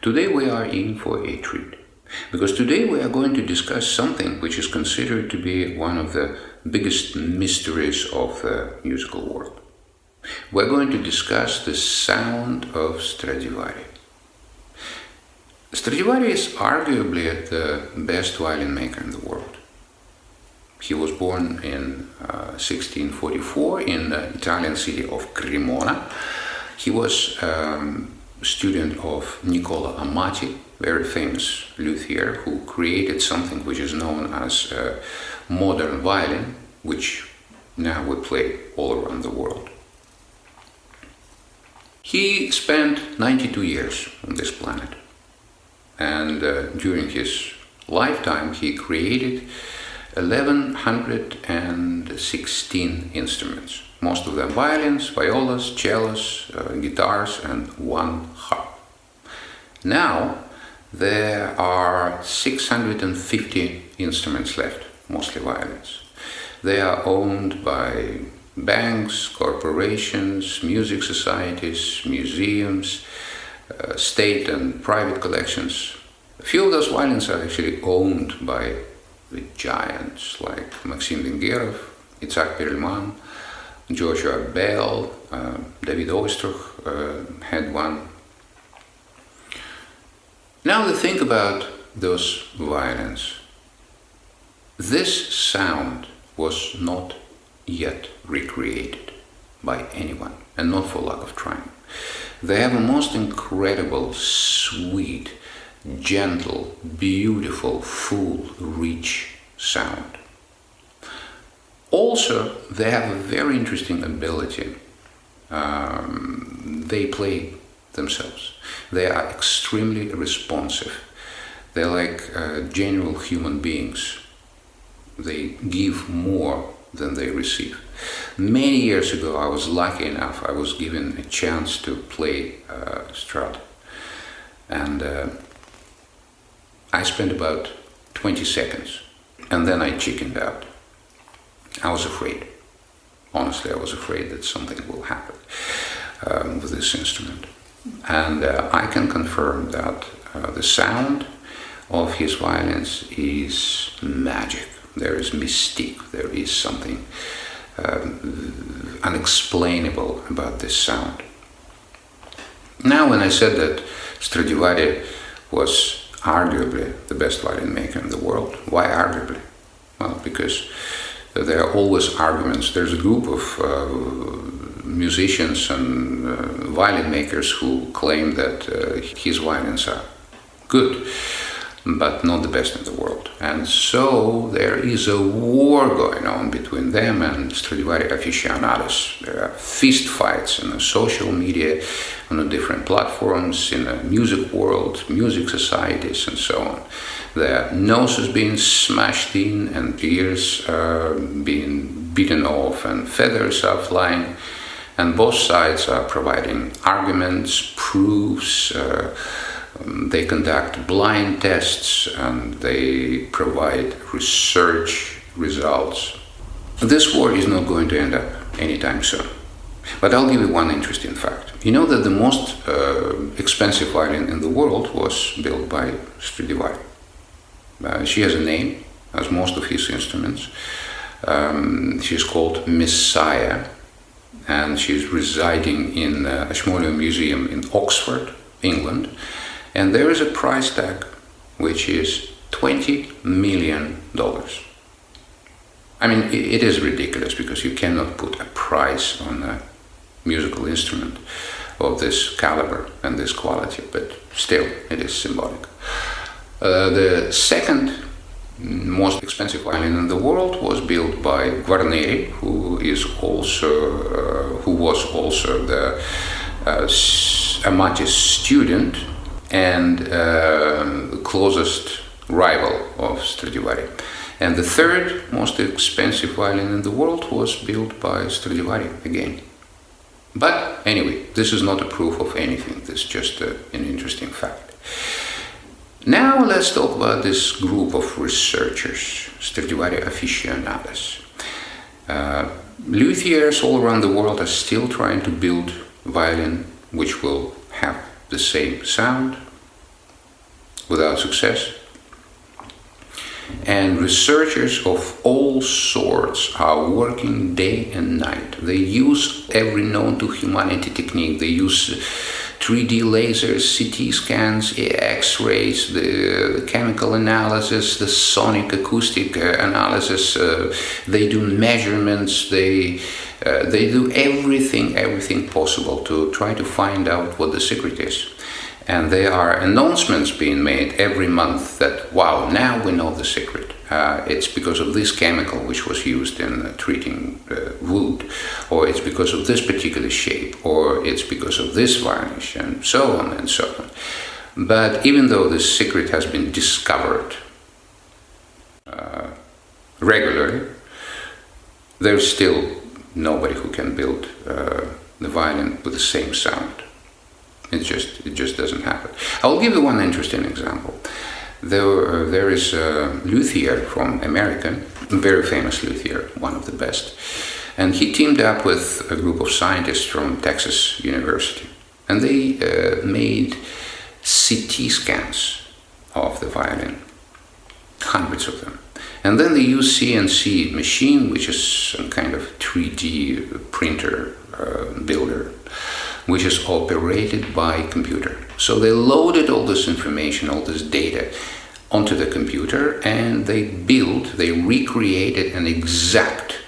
Today we are in for a treat, because today we are going to discuss something which is considered to be one of the biggest mysteries of the musical world. We're going to discuss the sound of Stradivari. Stradivari is arguably the best violin maker in the world. He was born in 1644 in the Italian city of Cremona. He was student of Nicola Amati, very famous luthier, who created something which is known as modern violin, which now we play all around the world. He spent 92 years on this planet, and during his lifetime he created 1116 instruments, most of them violins, violas, cellos, guitars, and one harp. Now there are 650 instruments left, mostly violins. They are owned by banks, corporations, music societies, museums, state and private collections. A few of those violins are actually owned by the giants like Maxim Vengerov, Itzhak Perelman, Joshua Bell, David Oistrakh had one. Now to think about those violins. This sound was not yet recreated by anyone, and not for lack of trying. They have a most incredible, sweet, gentle, beautiful, full, rich sound. Also, they have a very interesting ability. They play themselves. They are extremely responsive. They're like genuine human beings. They give more than they receive. Many years ago, I was lucky enough, I was given a chance to play Strad. And I spent about 20 seconds, and then I chickened out. I was afraid. Honestly, I was afraid that something will happen with this instrument. And I can confirm that the sound of his violins is magic. There is mystique. There is something unexplainable about this sound. Now, when I said that Stradivari was arguably the best violin maker in the world, why arguably? Well, because there are always arguments. There's a group of musicians and violin makers who claim that his violins are good, but not the best in the world. And so there is a war going on between them and Stradivari aficionados. There are fist fights in the social media, on the different platforms, in the music world, music societies, and so on. Their noses being smashed in, and ears being beaten off, and feathers are flying. And both sides are providing arguments, proofs. They conduct blind tests, and they provide research results. This war is not going to end up anytime soon. But I'll give you one interesting fact. You know that the most expensive violin in the world was built by Stradivari. She has a name, as most of his instruments. She's called Messiah, and she's residing in the Ashmolean Museum in Oxford, England. And there is a price tag, which is $20 million. I mean, it is ridiculous, because you cannot put a price on a musical instrument of this caliber and this quality, but still, it is symbolic. The second most expensive violin in the world was built by Guarneri, who was also the Amati's student and closest rival of Stradivari. And the third most expensive violin in the world was built by Stradivari again. But anyway, this is not a proof of anything. This is just an interesting fact. Now let's talk about this group of researchers, Stradivari aficionados. Luthiers all around the world are still trying to build violin which will have the same sound, without success. And researchers of all sorts are working day and night. They use every known to humanity technique. They use 3D lasers, CT scans, X-rays, the chemical analysis, the sonic acoustic analysis. They do measurements. They do everything possible to try to find out what the secret is. And there are announcements being made every month that, wow, now we know the secret. It's because of this chemical which was used in treating wood, or it's because of this particular shape, or it's because of this varnish, and so on and so on. But even though this secret has been discovered regularly, there's still nobody who can build the violin with the same sound. It just doesn't happen. I'll give you one interesting example. There is a luthier from America, a very famous luthier, one of the best, and he teamed up with a group of scientists from Texas University, and they made CT scans of the violin, hundreds of them. And then they used CNC machine, which is some kind of 3D printer builder, which is operated by computer. So they loaded all this information, all this data onto the computer, and they recreated an exact,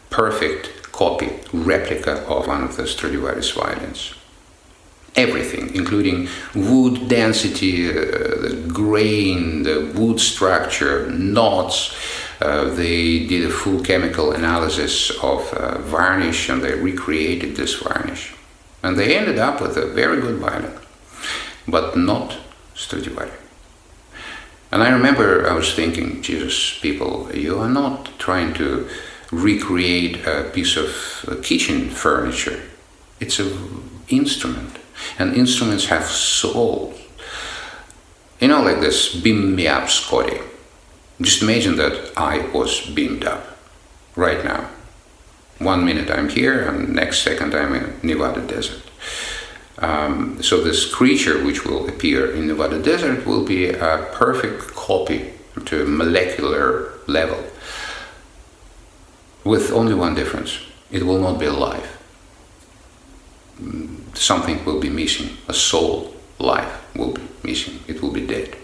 perfect copy, replica of one of the Stradivari violins. Everything, including wood density, the grain, the wood structure, knots. They did a full chemical analysis of varnish, and they recreated this varnish. And they ended up with a very good violin, but not Stradivari. And I remember I was thinking, Jesus, people, you are not trying to recreate a piece of kitchen furniture. It's an instrument, and instruments have souls. You know, like this, beam me up, Scotty. Just imagine that I was beamed up right now. 1 minute I'm here, and next second I'm in Nevada desert. So this creature which will appear in Nevada desert will be a perfect copy to a molecular level, with only one difference: it will not be alive. Something will be missing. A soul, life will be missing. It will be dead.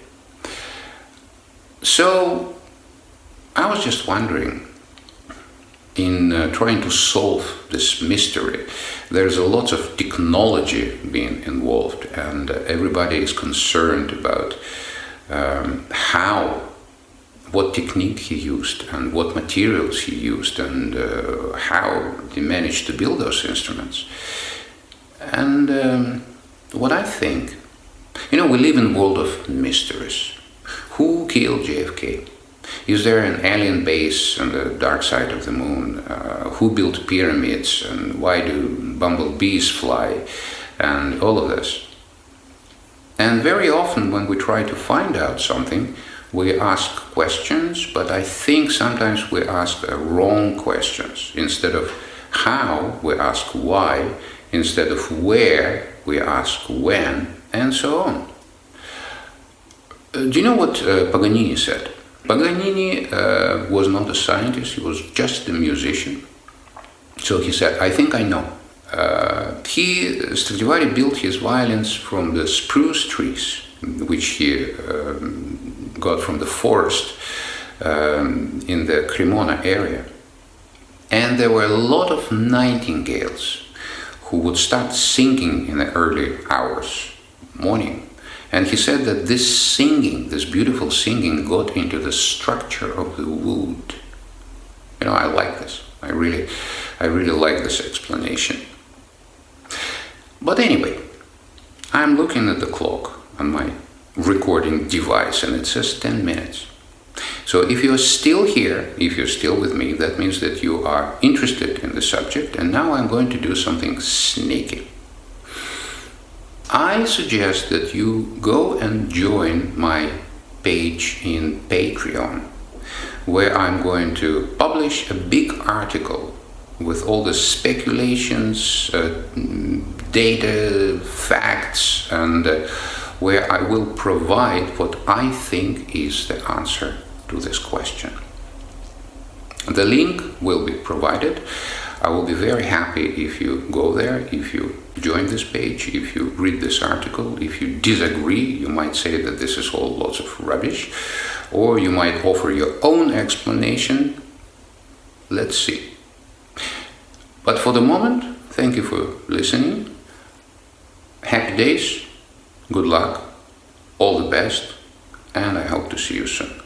So I was just wondering, in trying to solve this mystery, there's a lot of technology being involved, and everybody is concerned about what technique he used, and what materials he used, and how he managed to build those instruments. And what I think, we live in a world of mysteries. Who killed JFK? Is there an alien base on the dark side of the moon? Who built pyramids, and why do bumblebees fly, and all of this? And very often when we try to find out something, we ask questions, but I think sometimes we ask wrong questions. Instead of how, we ask why. Instead of where, we ask when, and so on. Do you know what Paganini said? Paganini was not a scientist, he was just a musician. So he said, I think I know. Stradivari built his violins from the spruce trees, which he got from the forest in the Cremona area. And there were a lot of nightingales who would start singing in the early hours, morning. And he said that this singing, this beautiful singing, got into the structure of the wood. I like this. I really like this explanation. But anyway, I'm looking at the clock on my recording device, and it says 10 minutes. So if you're still here, if you're still with me, that means that you are interested in the subject. And now I'm going to do something sneaky. I suggest that you go and join my page in Patreon, where I'm going to publish a big article with all the speculations, data, facts, and where I will provide what I think is the answer to this question. The link will be provided. I will be very happy if you go there, if you join this page, if you read this article. If you disagree, you might say that this is all lots of rubbish, or you might offer your own explanation. Let's see. But for the moment, thank you for listening. Happy days, good luck, all the best, and I hope to see you soon.